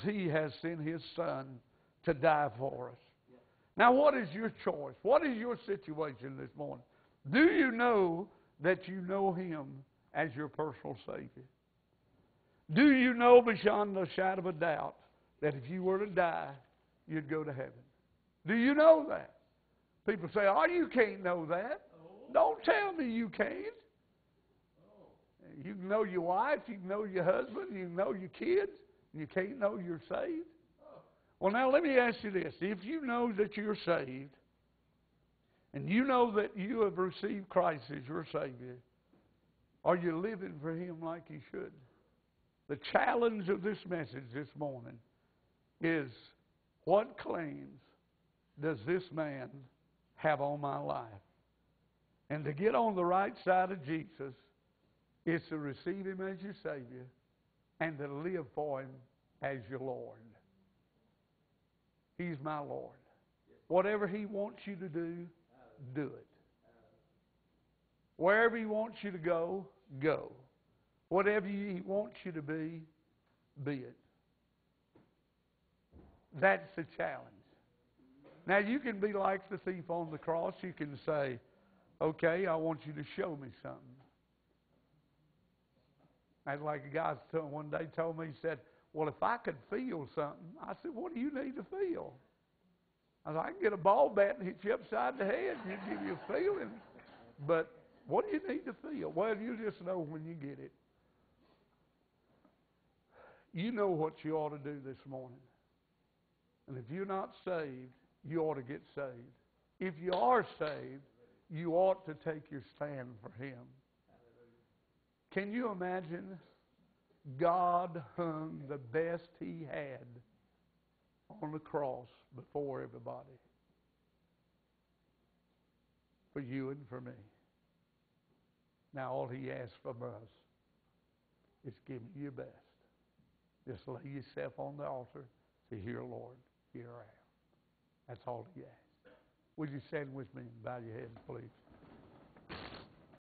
He has sent His Son to die for us. Now, what is your choice? What is your situation this morning? Do you know that you know Him as your personal Savior? Do you know beyond the shadow of a doubt that if you were to die, you'd go to heaven? Do you know that? People say, oh, you can't know that. Don't tell me you can't. You can know your wife, you can know your husband, you can know your kids, and you can't know you're saved. Well, now let me ask you this. If you know that you're saved, and you know that you have received Christ as your Savior, are you living for Him like you should? The challenge of this message this morning is, what claims does this man have on my life? And to get on the right side of Jesus is to receive Him as your Savior and to live for Him as your Lord. He's my Lord. Whatever He wants you to do, do it. Wherever He wants you to go, go. Whatever He wants you to be it. That's the challenge. Now, you can be like the thief on the cross. You can say, okay, I want you to show me something. That's like a guy one day told me, he said, well, if I could feel something. I said, what do you need to feel? I said, I can get a ball bat and hit you upside the head and it'll give you a feeling. But what do you need to feel? Well, you just know when you get it. You know what you ought to do this morning. And if you're not saved, you ought to get saved. If you are saved, you ought to take your stand for Him. Can you imagine? God hung the best He had on the cross before everybody. For you and for me. Now all He asks from us is give me your best. Just lay yourself on the altar. Say, here, Lord, here I am. That's all He asks. Would you stand with me and bow your head, please?